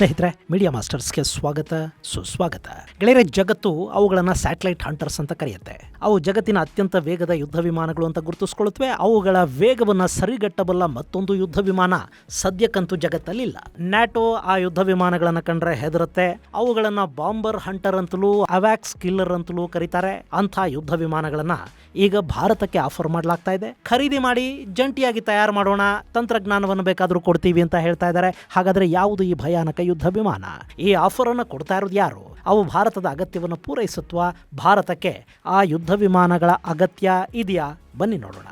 ಸ್ನೇಹಿತರೆ, ಮೀಡಿಯಾ ಮಾಸ್ಟರ್ಸ್ಗೆ ಸ್ವಾಗತ ಸುಸ್ವಾಗತ. ಗೆಳೆಯರೆ, ಜಗತ್ತು ಅವುಗಳನ್ನು ಸ್ಯಾಟಲೈಟ್ ಹಂಟರ್ಸ್ ಅಂತ ಕರೆಯುತ್ತೆ. ಅವು ಜಗತ್ತಿನ ಅತ್ಯಂತ ವೇಗದ ಯುದ್ಧ ವಿಮಾನಗಳು ಅಂತ ಗುರುತಿಸ್ಕೊಳ್ಳುತ್ತವೆ. ಅವುಗಳ ವೇಗವನ್ನು ಸರಿಗಟ್ಟಬಲ್ಲ ಮತ್ತೊಂದು ಯುದ್ಧ ವಿಮಾನ ಸದ್ಯಕ್ಕಂತೂ ಜಗತ್ತಲ್ಲಿಲ್ಲ. ನ್ಯಾಟೋ ಆ ಯುದ್ಧ ವಿಮಾನಗಳನ್ನು ಕಂಡ್ರೆ ಹೆದರುತ್ತೆ. ಅವುಗಳನ್ನು ಬಾಂಬರ್ ಹಂಟರ್ ಅಂತಲೂ ಅವ್ಯಾಕ್ಸ್ ಕಿಲ್ಲರ್ ಅಂತಲೂ ಕರೀತಾರೆ. ಅಂಥ ಯುದ್ಧ ವಿಮಾನಗಳನ್ನ ಈಗ ಭಾರತಕ್ಕೆ ಆಫರ್ ಮಾಡಲಾಗ್ತಾ ಇದೆ. ಖರೀದಿ ಮಾಡಿ ಜಂಟಿಯಾಗಿ ತಯಾರು ಮಾಡೋಣ, ತಂತ್ರಜ್ಞಾನವನ್ನು ಬೇಕಾದರೂ ಕೊಡ್ತೀವಿ ಅಂತ ಹೇಳ್ತಾ ಇದ್ದಾರೆ. ಹಾಗಾದ್ರೆ ಯಾವುದು ಈ ಭಯಾನಕ ಯುದ್ಧ ವಿಮಾನ? ಈ ಆಫರ್ ಅನ್ನು ಕೊಡ್ತಾ ಇರೋದು ಯಾರು? ಅವು ಭಾರತದ ಅಗತ್ಯವನ್ನು ಪೂರೈಸುತ್ವಾ? ಭಾರತಕ್ಕೆ ಆ ಯುದ್ಧ ವಿಮಾನಗಳ ಅಗತ್ಯ ಇದೆಯಾ? ಬನ್ನಿ ನೋಡೋಣ.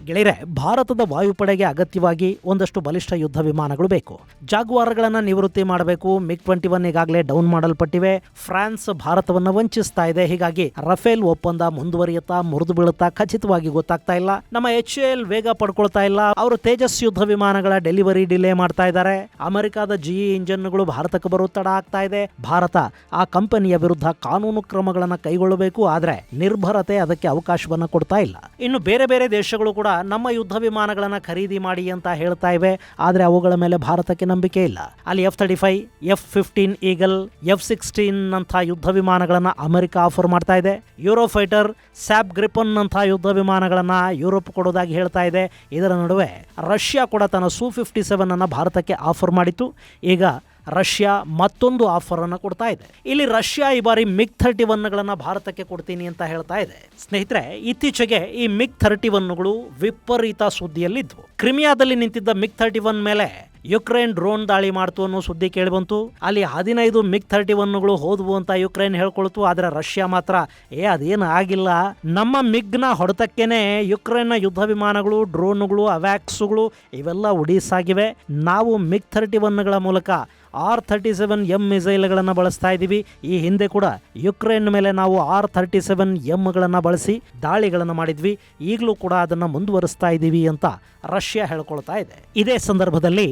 ಗೆಳೆಯರೆ, ಭಾರತದ ವಾಯುಪಡೆಗೆ ಅಗತ್ಯವಾಗಿ ಒಂದಷ್ಟು ಬಲಿಷ್ಠ ಯುದ್ಧ ವಿಮಾನಗಳು ಬೇಕು. ಜಾಗ್ವಾರ್ಗಳನ್ನು ನಿವೃತ್ತಿ ಮಾಡಬೇಕು. MiG-21 ಈಗಾಗಲೇ ಡೌನ್ ಮಾಡಲ್ಪಟ್ಟಿವೆ. ಫ್ರಾನ್ಸ್ ಭಾರತವನ್ನು ವಂಚಿಸ್ತಾ ಇದೆ. ಹೀಗಾಗಿ ರಫೇಲ್ ಒಪ್ಪಂದ ಮುಂದುವರಿಯುತ್ತಾ ಮುರಿದು ಬೀಳುತ್ತಾ ಖಚಿತವಾಗಿ ಗೊತ್ತಾಗ್ತಾ ಇಲ್ಲ. ನಮ್ಮ HAL ವೇಗ ಪಡ್ಕೊಳ್ತಾ ಇಲ್ಲ. ಅವರು ತೇಜಸ್ ಯುದ್ಧ ವಿಮಾನಗಳ ಡೆಲಿವರಿ ಡಿಲೇ ಮಾಡ್ತಾ ಇದ್ದಾರೆ. ಅಮೆರಿಕದ GE ಇಂಜಿನ್ಗಳು ಭಾರತಕ್ಕೆ ಬರೋ ತಡ ಆಗ್ತಾ ಇದೆ. ಭಾರತ ಆ ಕಂಪನಿಯ ವಿರುದ್ಧ ಕಾನೂನು ಕ್ರಮಗಳನ್ನು ಕೈಗೊಳ್ಳಬೇಕು. ಆದರೆ ನಿರ್ಭರತೆ ಅದಕ್ಕೆ ಅವಕಾಶವನ್ನು ಕೊಡ್ತಾ ಇಲ್ಲ. ಇನ್ನು ಬೇರೆ ಬೇರೆ ದೇಶಗಳು ಕೂಡ ನಮ್ಮ ಯುದ್ಧ ವಿಮಾನಗಳನ್ನು ಖರೀದಿ ಮಾಡಿ ಅಂತ ಹೇಳ್ತಾ ಇವೆ. ಆದರೆ ಅವುಗಳ ಮೇಲೆ ಭಾರತಕ್ಕೆ ನಂಬಿಕೆ ಇಲ್ಲ. ಅಲ್ಲಿ F-35, F-15 ಈಗಲ್, F-16 ಅಂತ ಯುದ್ಧ ವಿಮಾನಗಳನ್ನು ಅಮೆರಿಕ ಆಫರ್ ಮಾಡ್ತಾ ಇದೆ. ಯೂರೋಫೈಟರ್, ಸ್ಯಾಪ್ ಗ್ರಿಪನ್ ಅಂತ ಯುದ್ಧ ವಿಮಾನಗಳನ್ನು ಯುರೋಪ್ ಕೊಡೋದಾಗಿ ಹೇಳ್ತಾ ಇದೆ. ಇದರ ನಡುವೆ ರಷ್ಯಾ ಕೂಡ ತನ್ನ Su-57 ಅನ್ನು ಭಾರತಕ್ಕೆ ಆಫರ್ ಮಾಡಿತ್ತು. ಈಗ ರಷ್ಯಾ ಮತ್ತೊಂದು ಆಫರ್ ಅನ್ನು ಕೊಡ್ತಾ ಇದೆ. ಇಲ್ಲಿ ರಷ್ಯಾ ಈ ಬಾರಿ MiG-31ಗಳನ್ನು ಭಾರತಕ್ಕೆ ಕೊಡ್ತೀನಿ ಅಂತ ಹೇಳ್ತಾ ಇದೆ. ಸ್ನೇಹಿತರೆ, ಇತ್ತೀಚೆಗೆ ಈ MiG-31ಗಳು ವಿಪರೀತ ಸುದ್ದಿಯಲ್ಲಿದ್ವು. ಕ್ರಿಮಿಯಾದಲ್ಲಿ ನಿಂತಿದ್ದ MiG-31 ಮೇಲೆ ಯುಕ್ರೇನ್ ಡ್ರೋನ್ ದಾಳಿ ಮಾಡ್ತು ಅನ್ನೋ ಸುದ್ದಿ ಕೇಳಿಬಂತು. ಅಲ್ಲಿ 15 MiG-31ಗಳು ಹೋದ್ವು ಅಂತ ಯುಕ್ರೇನ್ ಹೇಳ್ಕೊಳ್ತು. ಆದರೆ ರಷ್ಯಾ ಮಾತ್ರ ಅದೇನು ಆಗಿಲ್ಲ, ನಮ್ಮ ಮಿಗ್ನ ಹೊಡೆತಕ್ಕೇನೆ ಯುಕ್ರೇನ್ನ ಯುದ್ಧ ವಿಮಾನಗಳು, ಡ್ರೋನ್ಗಳು, ಅವ್ಯಾಕ್ಸ್ಗಳು ಇವೆಲ್ಲ ಉಡೀಸಾಗಿವೆ. ನಾವು MiG-31ಗಳ ಮೂಲಕ R-37M ಮಿಸೈಲ್ಗಳನ್ನು ಬಳಸ್ತಾ ಇದ್ದೀವಿ. ಈ ಹಿಂದೆ ಕೂಡ ಯುಕ್ರೇನ್ ಮೇಲೆ ನಾವು R-37Mಗಳನ್ನು ಬಳಸಿ ದಾಳಿಗಳನ್ನು ಮಾಡಿದ್ವಿ. ಈಗಲೂ ಕೂಡ ಅದನ್ನು ಮುಂದುವರಿಸ್ತಾ ಇದ್ದೀವಿ ಅಂತ ರಷ್ಯಾ ಹೇಳ್ಕೊಳ್ತಾ ಇದೆ. ಇದೇ ಸಂದರ್ಭದಲ್ಲಿ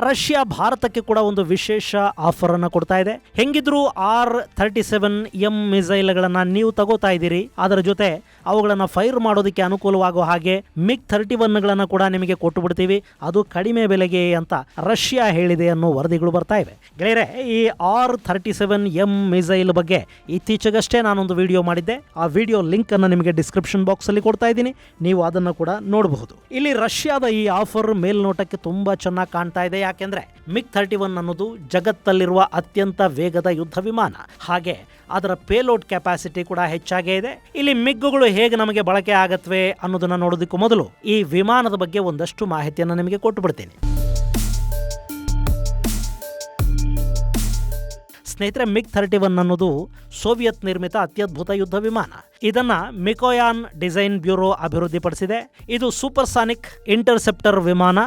ರಷ್ಯಾ ಭಾರತಕ್ಕೆ ಕೂಡ ಒಂದು ವಿಶೇಷ ಆಫರ್ ಅನ್ನು ಕೊಡ್ತಾ ಇದೆ. ಹೆಂಗಿದ್ರು R-37M ಮಿಸೈಲ್ಗಳನ್ನು ನೀವು ತಗೋತಾ ಇದ್ದೀರಿ, ಅದರ ಜೊತೆ ಅವುಗಳನ್ನು ಫೈರ್ ಮಾಡೋದಕ್ಕೆ ಅನುಕೂಲವಾಗೋ ಹಾಗೆ MiG-31ಗಳನ್ನು ಕೂಡ ನಿಮಗೆ ಕೊಟ್ಟು ಬಿಡ್ತೀವಿ, ಅದು ಕಡಿಮೆ ಬೆಲೆಗೆ ಅಂತ ರಷ್ಯಾ ಹೇಳಿದೆ ಅನ್ನೋ ವರದಿಗಳು ಬರ್ತಾ ಇವೆ. ಗೆಳೆಯರೆ, ಈ R-37M ಮಿಸೈಲ್ ಬಗ್ಗೆ ಇತ್ತೀಚೆಗಷ್ಟೇ ನಾನೊಂದು ವಿಡಿಯೋ ಮಾಡಿದ್ದೆ. ಆ ವಿಡಿಯೋ ಲಿಂಕ್ ಅನ್ನು ನಿಮಗೆ ಡಿಸ್ಕ್ರಿಪ್ಷನ್ ಬಾಕ್ಸ್ ಅಲ್ಲಿ ಕೊಡ್ತಾ ಇದ್ದೀನಿ, ನೀವು ಅದನ್ನು ಕೂಡ ನೋಡಬಹುದು. ಇಲ್ಲಿ ರಷ್ಯಾದ ಈ ಆಫರ್ ಮೇಲ್ನೋಟಕ್ಕೆ ತುಂಬಾ ಚೆನ್ನಾಗಿ ಕಾಣ್ತಾ ಇದೆ. ಯಾಕೆಂದ್ರೆ MiG-31 ಅನ್ನೋದು ಜಗತ್ತಲ್ಲಿರುವ ಅತ್ಯಂತ ವೇಗದ ಯುದ್ಧ ವಿಮಾನ. ಹಾಗೆ ಅದರ ಪೇಲೋಡ್ ಕೆಪಾಸಿಟಿ ಕೂಡ ಹೆಚ್ಚಾಗೇ ಇದೆ. ಇಲ್ಲಿ ಮಿಗ್ಗಳು ಹೇಗೆ ನಮಗೆ ಬಳಕೆ ಆಗತ್ವೆ ಅನ್ನೋದನ್ನ ನೋಡೋದಕ್ಕೂ ಮೊದಲು ಈ ವಿಮಾನದ ಬಗ್ಗೆ ಒಂದಷ್ಟು ಮಾಹಿತಿಯನ್ನು ನಿಮಗೆ ಕೊಟ್ಟು ಬಿಡ್ತೀನಿ. ಸ್ನೇಹಿತರೆ, MiG-31 ಅನ್ನೋದು ಸೋವಿಯತ್ ನಿರ್ಮಿತ ಅತ್ಯದ್ಭುತ ಯುದ್ಧ ವಿಮಾನ. ಇದನ್ನ ಮಿಕೋಯಾನ್ ಡಿಸೈನ್ ಬ್ಯೂರೋ ಅಭಿವೃದ್ಧಿಪಡಿಸಿದೆ. ಇದು ಸೂಪರ್ಸಾನಿಕ್ ಇಂಟರ್ಸೆಪ್ಟರ್ ವಿಮಾನ.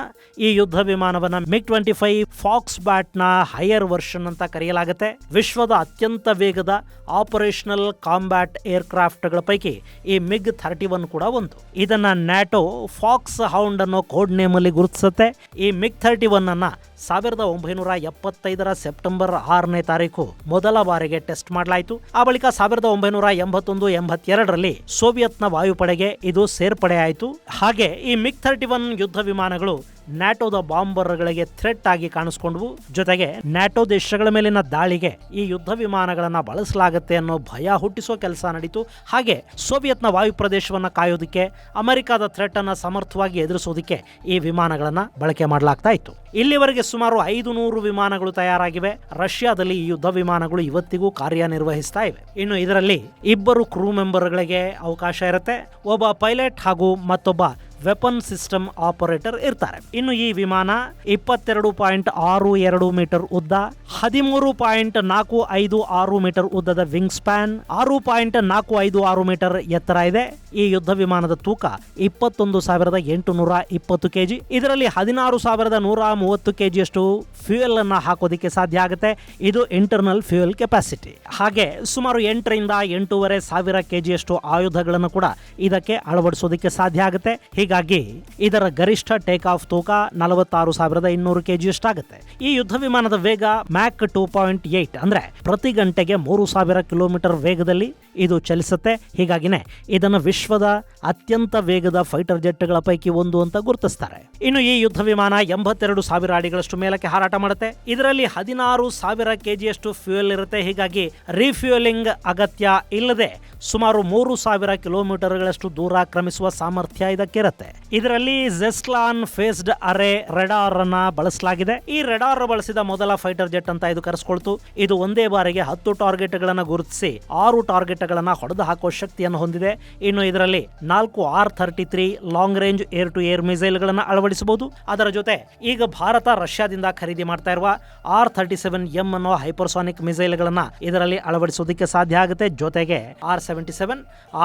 ಈ ಯುದ್ಧ ವಿಮಾನವನ್ನ MiG-25 ಫಾಕ್ಸ್ ಬ್ಯಾಟ್ನ ಹೈಯರ್ ವರ್ಷನ್ ಅಂತ ಕರೆಯಲಾಗುತ್ತೆ. ವಿಶ್ವದ ಅತ್ಯಂತ ವೇಗದ ಆಪರೇಷನಲ್ ಕಾಂಬ್ಯಾಟ್ ಏರ್ಕ್ರಾಫ್ಟ್ಗಳ ಪೈಕಿ ಈ MiG-31 ಕೂಡ ಒಂದು. ಇದನ್ನ ನ್ಯಾಟೋ ಫಾಕ್ಸ್ ಹೌಂಡ್ ಅನ್ನೋ ಕೋಡ್ ನೇಮ್ ಅಲ್ಲಿ ಗುರುತಿಸುತ್ತೆ. ಈ MiG-31 ಅನ್ನ 1975 ಸೆಪ್ಟೆಂಬರ್ 6ನೇ ತಾರೀಕು ಮೊದಲ ಬಾರಿಗೆ ಟೆಸ್ಟ್ ಮಾಡಲಾಯಿತು. ಆ ಬಳಿಕ 1981-82ರಲ್ಲಿ ಸೋವಿಯತ್ನ ವಾಯುಪಡೆಗೆ ಇದು ಸೇರ್ಪಡೆ ಆಯಿತು. ಹಾಗೆ ಈ MiG-31 ಯುದ್ಧ ವಿಮಾನಗಳು ನ್ಯಾಟೋದ ಬಾಂಬರ್ಗಳಿಗೆ ಥ್ರೆಟ್ ಆಗಿ ಕಾಣಿಸ್ಕೊಂಡ್ವು. ಜೊತೆಗೆ ನ್ಯಾಟೋ ದೇಶಗಳ ಮೇಲಿನ ದಾಳಿಗೆ ಈ ಯುದ್ಧ ವಿಮಾನಗಳನ್ನ ಬಳಸಲಾಗುತ್ತೆ ಅನ್ನೋ ಭಯ ಹುಟ್ಟಿಸೋ ಕೆಲಸ ನಡೀತು. ಹಾಗೆ ಸೋವಿಯತ್ನ ವಾಯು ಪ್ರದೇಶವನ್ನ ಕಾಯೋದಕ್ಕೆ, ಅಮೆರಿಕದ ಥ್ರೆಟ್ ಅನ್ನ ಸಮರ್ಥವಾಗಿ ಎದುರಿಸೋದಕ್ಕೆ ಈ ವಿಮಾನಗಳನ್ನ ಬಳಕೆ ಮಾಡಲಾಗ್ತಾ ಇತ್ತು. ಇಲ್ಲಿವರೆಗೆ ಸುಮಾರು 500 ವಿಮಾನಗಳು ತಯಾರಾಗಿವೆ. ರಷ್ಯಾದಲ್ಲಿ ಈ ಯುದ್ಧ ವಿಮಾನಗಳು ಇವತ್ತಿಗೂ ಕಾರ್ಯನಿರ್ವಹಿಸ್ತಾ ಇವೆ. ಇನ್ನು ಇದರಲ್ಲಿ 2 ಕ್ರೂ ಮೆಂಬರ್ಗಳಿಗೆ ಅವಕಾಶ ಇರುತ್ತೆ. ಒಬ್ಬ ಪೈಲಟ್ ಹಾಗೂ ಮತ್ತೊಬ್ಬ ವೆಪನ್ ಸಿಸ್ಟಮ್ ಆಪರೇಟರ್ ಇರ್ತಾರೆ. ಇನ್ನು ಈ ವಿಮಾನ 22.62 ಮೀಟರ್ ಉದ್ದ, 13.456 ಮೀಟರ್ ಉದ್ದದ ವಿಂಗ್ ಸ್ಪ್ಯಾನ್, 6.456 ಮೀಟರ್ ಎತ್ತರ ಇದೆ. ಈ ಯುದ್ಧ ವಿಮಾನದ ತೂಕ 21,820 kg. ಇದರಲ್ಲಿ 16,130 kg ಅಷ್ಟು ಫ್ಯೂಯಲ್ ಅನ್ನ ಹಾಕೋದಿಕ್ಕೆ ಸಾಧ್ಯ ಆಗುತ್ತೆ. ಇದು ಇಂಟರ್ನಲ್ ಫ್ಯೂಯಲ್ ಕೆಪಾಸಿಟಿ. ಹಾಗೆ ಸುಮಾರು 8 ರಿಂದ 8,500 kg ಅಷ್ಟು ಆಯುಧಗಳನ್ನು ಕೂಡ ಇದಕ್ಕೆ ಅಳವಡಿಸೋದಕ್ಕೆ ಸಾಧ್ಯ ಆಗುತ್ತೆ. ಹೀಗಾಗಿ ಇದರ ಗರಿಷ್ಠ ಟೇಕ್ ಆಫ್ ತೂಕ 46,200 kg ಅಷ್ಟಾಗುತ್ತೆ. ಈ ಯುದ್ಧ ವಿಮಾನದ ವೇಗ ಮ್ಯಾಕ್ 2.8 ಅಂದ್ರೆ ಪ್ರತಿ ಗಂಟೆಗೆ 3,000 ಕಿಲೋಮೀಟರ್ ವೇಗದಲ್ಲಿ ಇದು ಚಲಿಸುತ್ತೆ. ಹೀಗಾಗಿನೇ ಇದನ್ನು ವಿಶ್ವದ ಅತ್ಯಂತ ವೇಗದ ಫೈಟರ್ ಜೆಟ್ಗಳ ಪೈಕಿ ಒಂದು ಅಂತ ಗುರುತಿಸ್ತಾರೆ. ಇನ್ನು ಈ ಯುದ್ಧ ವಿಮಾನ 82,000 ಅಡಿಗಳಷ್ಟು ಮೇಲಕ್ಕೆ ಹಾರಾಟ ಮಾಡುತ್ತೆ. ಇದರಲ್ಲಿ 16,000 kgಯಷ್ಟು ಫ್ಯೂಯಲ್ ಇರುತ್ತೆ. ಹೀಗಾಗಿ ರಿಫ್ಯೂಯಲಿಂಗ್ ಅಗತ್ಯ ಇಲ್ಲದೆ ಸುಮಾರು 3,000 ಕಿಲೋಮೀಟರ್ಗಳಷ್ಟು ದೂರ ಕ್ರಮಿಸುವ ಸಾಮರ್ಥ್ಯ ಇದಕ್ಕಿರುತ್ತೆ. ಇದರಲ್ಲಿ ಜೆಸ್ಟ್ಲಾನ್ ಫೇಸ್ಡ್ ಅರೆ ರೆಡಾರ್ ಅನ್ನ ಬಳಸಲಾಗಿದೆ. ಈ ರೆಡಾರ್ ಬಳಸಿದ ಮೊದಲ ಫೈಟರ್ ಜೆಟ್ ಅಂತ ಇದು ಕರೆಸ್ಕೊಳ್ತು. ಇದು ಒಂದೇ ಬಾರಿಗೆ 10 ಟಾರ್ಗೆಟ್ ಗಳನ್ನು ಗುರುತಿಸಿ 6 ಟಾರ್ಗೆಟ್ ಗಳನ್ನ ಹೊಡೆದು ಹಾಕುವ ಶಕ್ತಿಯನ್ನು ಹೊಂದಿದೆ. ಇನ್ನು ಇದರಲ್ಲಿ 4 R-33 long range air to air missile ಗಳನ್ನು ಅಳವಡಿಸಬಹುದು. ಅದರ ಜೊತೆ ಈಗ ಭಾರತ ರಷ್ಯಾದಿಂದ ಖರೀದಿ ಮಾಡ್ತಾ ಇರುವ R-37M ಅನ್ನೋ ಹೈಪರ್ಸಾನಿಕ್ ಮಿಸೈಲ್ ಗಳನ್ನ ಇದರಲ್ಲಿ ಅಳವಡಿಸೋದಕ್ಕೆ ಸಾಧ್ಯ ಆಗುತ್ತೆ. ಜೊತೆಗೆ R-77,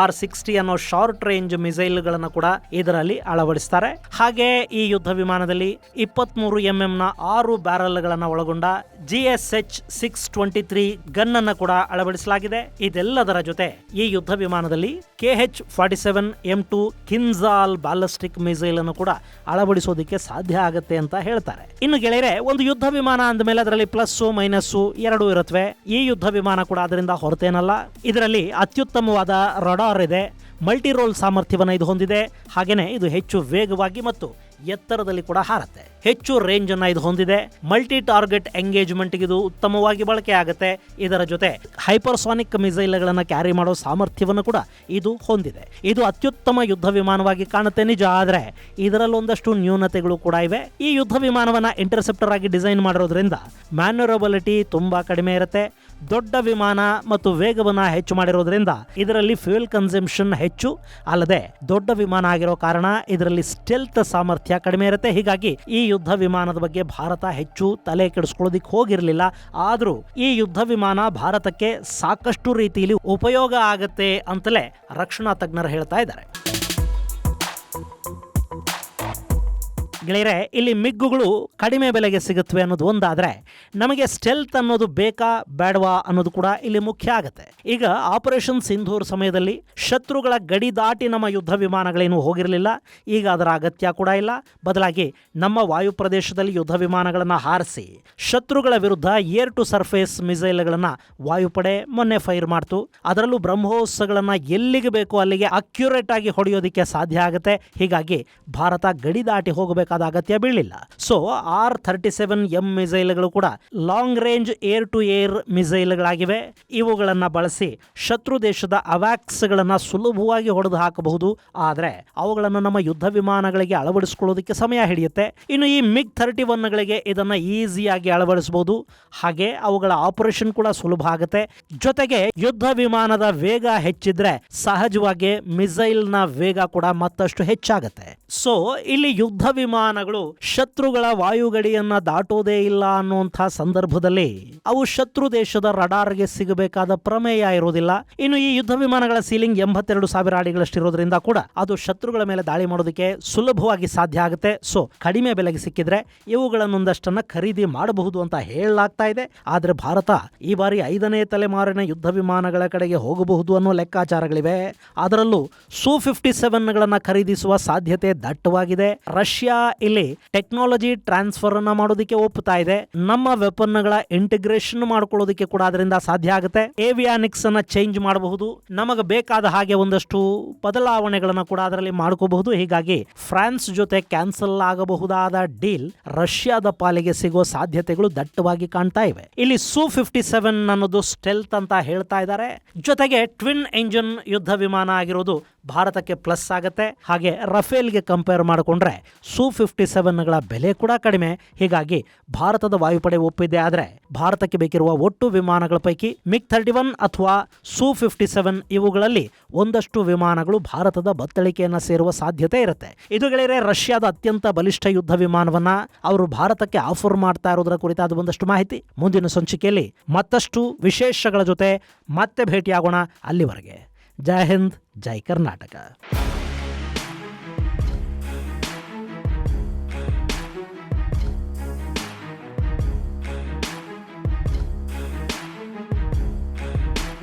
R-60 ಅನ್ನೋ ಶಾರ್ಟ್ ರೇಂಜ್ ಮಿಸೈಲ್ ಗಳನ್ನು ಕೂಡ ಇದರಲ್ಲಿ ಅಳವಡಿಸ್ತಾರೆ. ಹಾಗೆ ಈ ಯುದ್ಧ ವಿಮಾನದಲ್ಲಿ 23mm ನ 6 ಬ್ಯಾರಲ್ ಗಳನ್ನ ಒಳಗೊಂಡ GSH-623 ಗನ್ ಅನ್ನು ಕೂಡ ಅಳವಡಿಸಲಾಗಿದೆ. ಇದೆಲ್ಲದರ ಜೊತೆ ಈ ಯುದ್ಧ ವಿಮಾನದಲ್ಲಿ KH-47M2 ಕಿನ್ಜಾಲ್ ಬ್ಯಾಲಿಸ್ಟಿಕ್ ಮಿಸೈಲ್ ಅನ್ನು ಕೂಡ ಅಳವಡಿಸೋದಕ್ಕೆ ಸಾಧ್ಯ ಆಗುತ್ತೆ ಅಂತ ಹೇಳ್ತಾರೆ. ಇನ್ನು ಗೆಳೆಯರೆ, ಒಂದು ಯುದ್ಧ ವಿಮಾನ ಅಂದಮೇಲೆ ಅದರಲ್ಲಿ ಪ್ಲಸ್ ಮೈನಸ್ ಎರಡೂ ಇರುತ್ತವೆ. ಈ ಯುದ್ಧ ವಿಮಾನ ಕೂಡ ಅದರಿಂದ ಹೊರತೇನಲ್ಲ. ಇದರಲ್ಲಿ ಅತ್ಯುತ್ತಮವಾದ ರಡಾರ್ ಇದೆ. ಮಲ್ಟಿ ರೋಲ್ ಸಾಮರ್ಥ್ಯವನ್ನು ಇದು ಹೊಂದಿದೆ. ಹಾಗೇನೆ ಇದು ಹೆಚ್ಚು ವೇಗವಾಗಿ ಮತ್ತು ಎತ್ತರದಲ್ಲಿ ಕೂಡ ಹಾರುತ್ತೆ. ಹೆಚ್ಚು ರೇಂಜ್ ಅನ್ನ ಇದು ಹೊಂದಿದೆ. ಮಲ್ಟಿ ಟಾರ್ಗೆಟ್ ಎಂಗೇಜ್ಮೆಂಟ್ ಇದು ಉತ್ತಮವಾಗಿ ಬಳಕೆ ಆಗುತ್ತೆ. ಇದರ ಜೊತೆ ಹೈಪರ್ಸಾನಿಕ್ ಮಿಸೈಲ್ಗಳನ್ನು ಕ್ಯಾರಿ ಮಾಡೋ ಸಾಮರ್ಥ್ಯವನ್ನು ಕೂಡ ಇದು ಹೊಂದಿದೆ. ಇದು ಅತ್ಯುತ್ತಮ ಯುದ್ಧ ವಿಮಾನವಾಗಿ ಕಾಣುತ್ತೆ ನಿಜ, ಆದರೆ ಇದರಲ್ಲಿ ಒಂದಷ್ಟು ನ್ಯೂನತೆಗಳು ಕೂಡ ಇವೆ. ಈ ಯುದ್ಧ ವಿಮಾನವನ್ನ ಇಂಟರ್ಸೆಪ್ಟರ್ ಆಗಿ ಡಿಸೈನ್ ಮಾಡಿರೋದ್ರಿಂದ ಮ್ಯಾನ್ಯೂರಬಿಲಿಟಿ ತುಂಬಾ ಕಡಿಮೆ ಇರುತ್ತೆ. ದೊಡ್ಡ ವಿಮಾನ ಮತ್ತು ವೇಗವನ್ನ ಹೆಚ್ಚು ಮಾಡಿರೋದ್ರಿಂದ ಇದರಲ್ಲಿ ಫ್ಯೂಯಲ್ ಕನ್ಸಂಪ್ಷನ್ ಹೆಚ್ಚು. ಅಲ್ಲದೆ ದೊಡ್ಡ ವಿಮಾನ ಆಗಿರೋ ಕಾರಣ ಇದರಲ್ಲಿ ಸ್ಟೆಲ್ತ್ ಸಾಮರ್ಥ್ಯ ಕಡಿಮೆ ಇರುತ್ತೆ. ಹೀಗಾಗಿ ಈ ಯುದ್ಧ ವಿಮಾನದ ಬಗ್ಗೆ ಭಾರತ ಹೆಚ್ಚು ತಲೆ ಕೆಡಿಸ್ಕೊಳ್ಳೋದಿಕ್ಕೆ ಹೋಗಿರಲಿಲ್ಲ. ಆದರೂ ಈ ಯುದ್ಧ ವಿಮಾನ ಭಾರತಕ್ಕೆ ಸಾಕಷ್ಟು ರೀತಿಯಲ್ಲಿ ಉಪಯೋಗ ಆಗತ್ತೆ ಅಂತಲೇ ರಕ್ಷಣಾ ತಜ್ಞರು ಹೇಳ್ತಾ ಇದ್ದಾರೆ. ಗೆಳೆಯರೆ, ಇಲ್ಲಿ ಮಿಗ್ಗುಗಳು ಕಡಿಮೆ ಬೆಲೆಗೆ ಸಿಗುತ್ತವೆ ಅನ್ನೋದು ಒಂದಾದರೆ, ನಮಗೆ ಸ್ಟೆಲ್ತ್ ಅನ್ನೋದು ಬೇಕಾ ಬೇಡವಾ ಅನ್ನೋದು ಕೂಡ ಇಲ್ಲಿ ಮುಖ್ಯ ಆಗುತ್ತೆ. ಈಗ ಆಪರೇಷನ್ ಸಿಂಧೂರ್ ಸಮಯದಲ್ಲಿ ಶತ್ರುಗಳ ಗಡಿ ದಾಟಿ ನಮ್ಮ ಯುದ್ಧ ವಿಮಾನಗಳೇನು ಹೋಗಿರಲಿಲ್ಲ. ಈಗ ಅದರ ಅಗತ್ಯ ಕೂಡ ಇಲ್ಲ. ಬದಲಾಗಿ ನಮ್ಮ ವಾಯು ಪ್ರದೇಶದಲ್ಲಿ ಯುದ್ಧ ವಿಮಾನಗಳನ್ನು ಹಾರಿಸಿ ಶತ್ರುಗಳ ವಿರುದ್ಧ ಏರ್ ಟು ಸರ್ಫೇಸ್ ಮಿಸೈಲ್ಗಳನ್ನು ವಾಯುಪಡೆ ಮೊನ್ನೆ ಫೈರ್ ಮಾಡ್ತು. ಅದರಲ್ಲೂ ಬ್ರಹ್ಮೋಸ್ಗಳನ್ನು ಎಲ್ಲಿಗೆ ಬೇಕೋ ಅಲ್ಲಿಗೆ ಅಕ್ಯುರೇಟ್ ಆಗಿ ಹೊಡೆಯೋದಕ್ಕೆ ಸಾಧ್ಯ ಆಗುತ್ತೆ. ಹೀಗಾಗಿ ಭಾರತ ಗಡಿ ದಾಟಿ ಹೋಗಬೇಕು ಅಗತ್ಯ ಬೀಳಿಲ್ಲ. ಸೊ R-37M ಮಿಸೈಲ್ಗಳು ಕೂಡ long range air to air ಮಿಸೈಲ್ಗಳಾಗಿವೆ. ಇವುಗಳನ್ನ ಬಳಸಿ ಶತ್ರು ದೇಶದ ಅವಾಕ್ಸ್ ಗಳನ್ನ ಸುಲಭವಾಗಿ ಹೊಡೆದು ಹಾಕಬಹುದು. ಆದರೆ ಅವುಗಳನ್ನು ನಮ್ಮ ಯುದ್ಧ ವಿಮಾನಗಳಿಗೆ ಅಳವಡಿಸಿಕೊಳ್ಳೋದಕ್ಕೆ ಸಮಯ ಹಿಡಿಯುತ್ತೆ. ಇನ್ನು ಈ MiG-31ಗಳಿಗೆ ಇದನ್ನ ಈಸಿಯಾಗಿ ಅಳವಡಿಸಬಹುದು. ಹಾಗೆ ಅವುಗಳ ಆಪರೇಷನ್ ಕೂಡ ಸುಲಭ ಆಗುತ್ತೆ. ಜೊತೆಗೆ ಯುದ್ಧ ವಿಮಾನದ ವೇಗ ಹೆಚ್ಚಿದ್ರೆ ಸಹಜವಾಗಿ ಮಿಸೈಲ್ನ ವೇಗ ಕೂಡ ಮತ್ತಷ್ಟು ಹೆಚ್ಚಾಗುತ್ತೆ. ಸೊ ಇಲ್ಲಿ ಯುದ್ಧ ವಿಮಾನಗಳು ಶತ್ರುಗಳ ವಾಯುಗಡಿಯನ್ನ ದಾಟೋದೇ ಇಲ್ಲ ಅನ್ನುವಂತಹ ಸಂದರ್ಭದಲ್ಲಿ ಅವು ಶತ್ರು ದೇಶದ ರಡಾರ್ಗೆ ಸಿಗಬೇಕಾದ ಪ್ರಮೇಯ ಇರೋದಿಲ್ಲ. ಇನ್ನು ಈ ಯುದ್ಧ ವಿಮಾನಗಳ ಸೀಲಿಂಗ್ 82,000 ಅಡಿಗಳಷ್ಟಿರೋದ್ರಿಂದ ಕೂಡ ಅದು ಶತ್ರುಗಳ ಮೇಲೆ ದಾಳಿ ಮಾಡೋದಕ್ಕೆ ಸುಲಭವಾಗಿ ಸಾಧ್ಯ ಆಗುತ್ತೆ. ಸೊ ಕಡಿಮೆ ಬೆಲೆಗೆ ಸಿಕ್ಕಿದ್ರೆ ಇವುಗಳನ್ನೊಂದಷ್ಟನ್ನ ಖರೀದಿ ಮಾಡಬಹುದು ಅಂತ ಹೇಳಲಾಗ್ತಾ ಇದೆ. ಆದ್ರೆ ಭಾರತ ಈ ಬಾರಿ 5ನೇ ತಲೆಮಾರಿನ ಯುದ್ಧ ವಿಮಾನಗಳ ಕಡೆಗೆ ಹೋಗಬಹುದು ಅನ್ನೋ ಲೆಕ್ಕಾಚಾರಗಳಿವೆ. ಅದರಲ್ಲೂ Su-57ಗಳನ್ನ ಖರೀದಿಸುವ ಸಾಧ್ಯತೆ ದಟ್ಟವಾಗಿದೆ. ರಷ್ಯಾ ಇಲ್ಲಿ ಟೆಕ್ನಾಲಜಿ ಟ್ರಾನ್ಸ್ಫರ್ ಅನ್ನ ಮಾಡೋದಕ್ಕೆ ಒಪ್ಪುತ್ತಾ ಇದೆ. ನಮ್ಮ ವೆಪನ್ಗಳ ಇಂಟಿಗ್ರೇಷನ್ ಮಾಡ್ಕೊಳ್ಳೋದಕ್ಕೆ ಕೂಡ ಅದರಿಂದ ಸಾಧ್ಯ ಆಗುತ್ತೆ. ಏವಿಯಾನಿಕ್ಸ್ ಅನ್ನ ಚೇಂಜ್ ಮಾಡಬಹುದು. ನಮಗೆ ಬೇಕಾದ ಹಾಗೆ ಒಂದಷ್ಟು ಬದಲಾವಣೆಗಳನ್ನ ಕೂಡ ಅದರಲ್ಲಿ ಮಾಡ್ಕೋಬಹುದು. ಹೀಗಾಗಿ ಫ್ರಾನ್ಸ್ ಜೊತೆ ಕ್ಯಾನ್ಸಲ್ ಆಗಬಹುದಾದ ಡೀಲ್ ರಷ್ಯಾದ ಪಾಲಿಗೆ ಸಿಗೋ ಸಾಧ್ಯತೆಗಳು ದಟ್ಟವಾಗಿ ಕಾಣ್ತಾ ಇವೆ. ಇಲ್ಲಿ Su-57 ಅನ್ನೋದು ಸ್ಟೆಲ್ತ್ ಅಂತ ಹೇಳ್ತಾ ಇದ್ದಾರೆ. ಜೊತೆಗೆ ಟ್ವಿನ್ ಎಂಜಿನ್ ಯುದ್ಧ ವಿಮಾನ ಆಗಿರೋದು ಭಾರತಕ್ಕೆ ಪ್ಲಸ್ ಆಗುತ್ತೆ. ಹಾಗೆ ರಫೇಲ್ಗೆ ಕಂಪೇರ್ ಮಾಡಿಕೊಂಡ್ರೆ Su-57ಗಳ ಬೆಲೆ ಕೂಡ ಕಡಿಮೆ. ಹೀಗಾಗಿ ಭಾರತದ ವಾಯುಪಡೆ ಒಪ್ಪಿದೆ. ಆದರೆ ಭಾರತಕ್ಕೆ ಬೇಕಿರುವ ಒಟ್ಟು ವಿಮಾನಗಳ ಪೈಕಿ MiG-31 ಅಥವಾ Su-57 ಇವುಗಳಲ್ಲಿ ಒಂದಷ್ಟು ವಿಮಾನಗಳು ಭಾರತದ ಬತ್ತಳಿಕೆಯನ್ನು ಸೇರುವ ಸಾಧ್ಯತೆ ಇರುತ್ತೆ. ಇದು ಗೆಳೆಯರೆ, ರಷ್ಯಾದ ಅತ್ಯಂತ ಬಲಿಷ್ಠ ಯುದ್ಧ ವಿಮಾನವನ್ನ ಅವರು ಭಾರತಕ್ಕೆ ಆಫರ್ ಮಾಡ್ತಾ ಇರೋದರ ಕುರಿತಾದ ಒಂದಷ್ಟು ಮಾಹಿತಿ. ಮುಂದಿನ ಸಂಚಿಕೆಯಲ್ಲಿ ಮತ್ತಷ್ಟು ವಿಶೇಷಗಳ ಜೊತೆ ಮತ್ತೆ ಭೇಟಿಯಾಗೋಣ. ಅಲ್ಲಿವರೆಗೆ ಜೈ ಹಿಂದ್, ಜೈ ಕರ್ನಾಟಕ.